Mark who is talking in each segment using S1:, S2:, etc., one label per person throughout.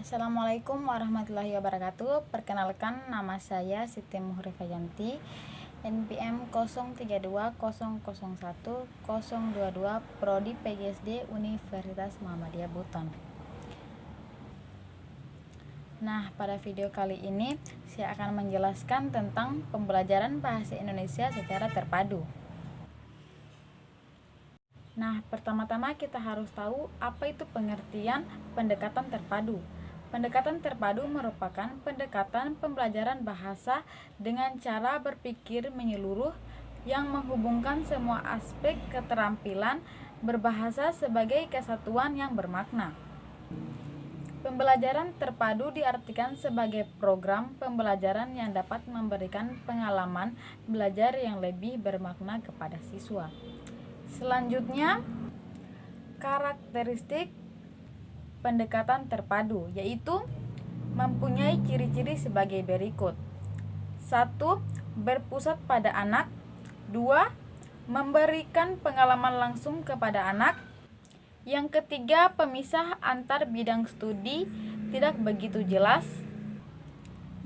S1: Assalamualaikum warahmatullahi wabarakatuh. Perkenalkan, nama saya Siti Muhrifayanti, NPM 0320010022, Prodi PGSD Universitas Muhammadiyah Buton. Nah, pada video kali ini saya akan menjelaskan tentang pembelajaran bahasa Indonesia secara terpadu. Nah, pertama-tama kita harus tahu apa itu pengertian pendekatan terpadu. Pendekatan terpadu merupakan pendekatan pembelajaran bahasa dengan cara berpikir menyeluruh yang menghubungkan semua aspek keterampilan berbahasa sebagai kesatuan yang bermakna. Pembelajaran terpadu diartikan sebagai program pembelajaran yang dapat memberikan pengalaman belajar yang lebih bermakna kepada siswa. Selanjutnya, karakteristik pendekatan terpadu yaitu mempunyai ciri-ciri sebagai berikut. 1. Berpusat pada anak. 2. Memberikan pengalaman langsung kepada anak. Yang ketiga, pemisah antar bidang studi tidak begitu jelas.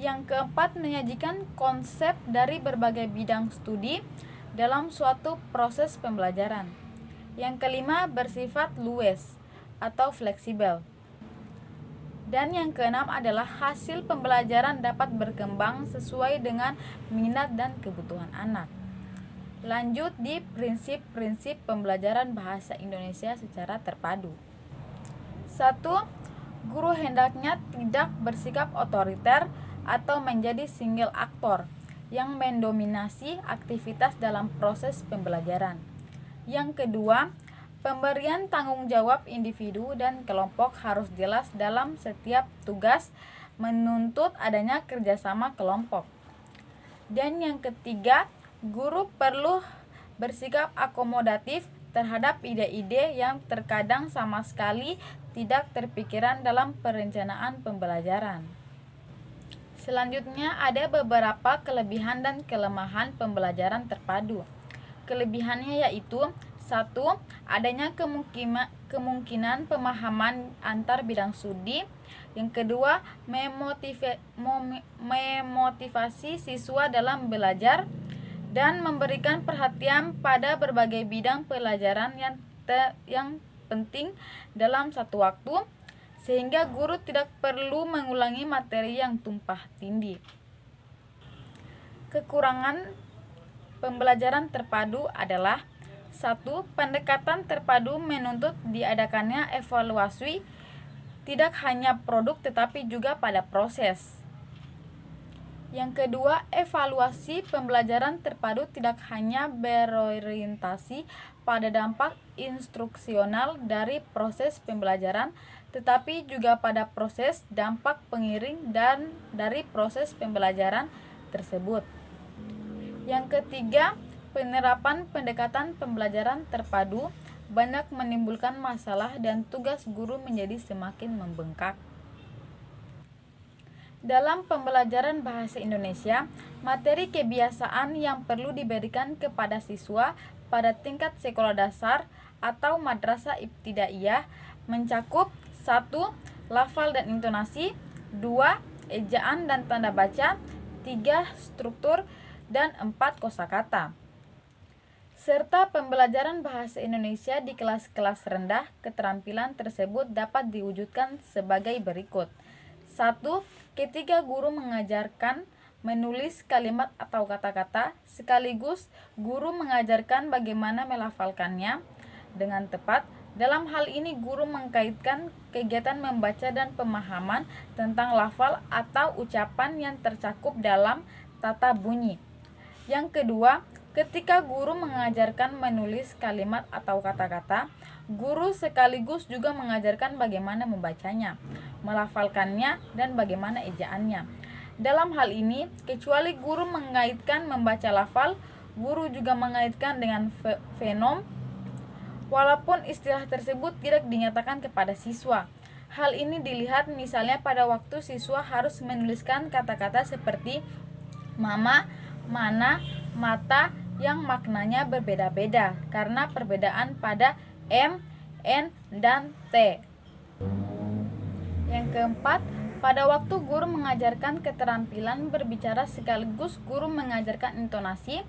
S1: Yang keempat, menyajikan konsep dari berbagai bidang studi dalam suatu proses pembelajaran. Yang kelima, bersifat luas atau fleksibel. Dan yang keenam adalah hasil pembelajaran dapat berkembang sesuai dengan minat dan kebutuhan anak. Lanjut di prinsip-prinsip pembelajaran bahasa Indonesia secara terpadu. 1. Guru hendaknya tidak bersikap otoriter atau menjadi single aktor yang mendominasi aktivitas dalam proses pembelajaran. Yang kedua, pemberian tanggung jawab individu dan kelompok harus jelas dalam setiap tugas, menuntut adanya kerjasama kelompok. Dan yang ketiga, guru perlu bersikap akomodatif terhadap ide-ide yang terkadang sama sekali tidak terpikirkan dalam perencanaan pembelajaran. Selanjutnya ada beberapa kelebihan dan kelemahan pembelajaran terpadu. Kelebihannya yaitu 1. Adanya kemungkinan pemahaman antar bidang studi. Yang kedua, memotivasi siswa dalam belajar dan memberikan perhatian pada berbagai bidang pelajaran yang penting dalam satu waktu, sehingga guru tidak perlu mengulangi materi yang tumpah tindih. Kekurangan pembelajaran terpadu adalah 1. Pendekatan terpadu menuntut diadakannya evaluasi tidak hanya produk tetapi juga pada proses. Yang kedua, evaluasi pembelajaran terpadu tidak hanya berorientasi pada dampak instruksional dari proses pembelajaran, tetapi juga pada proses dampak pengiring dan dari proses pembelajaran tersebut. Yang ketiga, penerapan pendekatan pembelajaran terpadu banyak menimbulkan masalah dan tugas guru menjadi semakin membengkak. Dalam pembelajaran bahasa Indonesia, materi kebiasaan yang perlu diberikan kepada siswa pada tingkat sekolah dasar atau madrasah ibtidaiyah mencakup 1. Lafal dan intonasi, 2. Ejaan dan tanda baca, 3. Struktur, dan 4. kosakata. Serta pembelajaran bahasa Indonesia di kelas-kelas rendah, keterampilan tersebut dapat diwujudkan sebagai berikut. 1. Ketika guru mengajarkan menulis kalimat atau kata-kata, sekaligus guru mengajarkan bagaimana melafalkannya dengan tepat. Dalam hal ini guru mengkaitkan kegiatan membaca dan pemahaman tentang lafal atau ucapan yang tercakup dalam tata bunyi. Yang kedua, ketika guru mengajarkan menulis kalimat atau kata-kata, guru sekaligus juga mengajarkan bagaimana membacanya, melafalkannya, dan bagaimana ejaannya. Dalam hal ini, kecuali guru mengaitkan membaca lafal, Guru juga mengaitkan dengan fenom, walaupun istilah tersebut tidak dinyatakan kepada siswa. Hal ini dilihat misalnya pada waktu siswa harus menuliskan kata-kata seperti mama, mana, mata yang maknanya berbeda-beda karena perbedaan pada M, N, dan T. Yang keempat, pada waktu guru mengajarkan keterampilan berbicara sekaligus guru mengajarkan intonasi,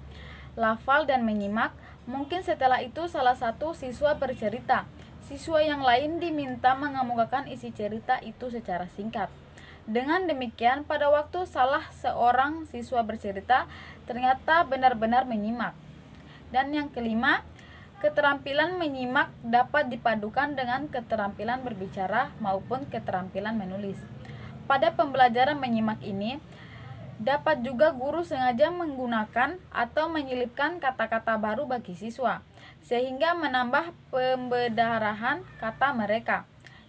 S1: lafal, dan menyimak, mungkin setelah itu salah satu siswa bercerita. Siswa yang lain diminta mengemukakan isi cerita itu secara singkat. Dengan demikian, pada waktu salah seorang siswa bercerita, ternyata benar-benar menyimak. Dan yang kelima, keterampilan menyimak dapat dipadukan dengan keterampilan berbicara maupun keterampilan menulis. Pada pembelajaran menyimak ini, dapat juga guru sengaja menggunakan atau menyelipkan kata-kata baru bagi siswa, sehingga menambah pembedarahan kata mereka.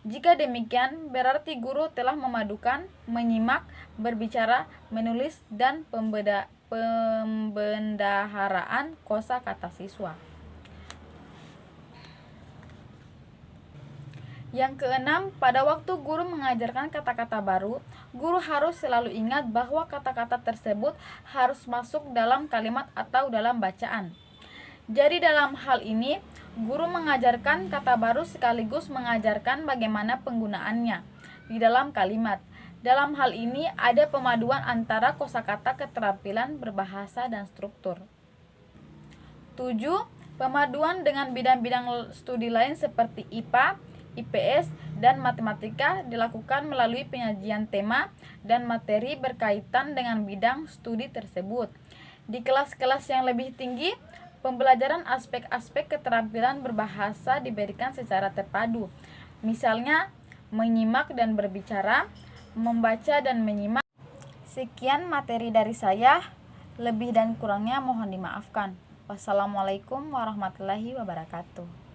S1: Jika demikian, berarti guru telah memadukan menyimak, berbicara, menulis, dan pembendaharaan kosakata siswa. Yang keenam, pada waktu guru mengajarkan kata-kata baru, guru harus selalu ingat bahwa kata-kata tersebut harus masuk dalam kalimat atau dalam bacaan. Jadi dalam hal ini, guru mengajarkan kata baru sekaligus mengajarkan bagaimana penggunaannya di dalam kalimat. Dalam hal ini ada pemaduan antara kosakata, keterampilan berbahasa, dan struktur. 7. Pemaduan dengan bidang-bidang studi lain seperti IPA, IPS, dan matematika dilakukan melalui penyajian tema dan materi berkaitan dengan bidang studi tersebut. Di kelas-kelas yang lebih tinggi, pembelajaran aspek-aspek keterampilan berbahasa diberikan secara terpadu. Misalnya, menyimak dan berbicara, membaca dan menyimak. Sekian materi dari saya, lebih dan kurangnya mohon dimaafkan. Wassalamualaikum warahmatullahi wabarakatuh.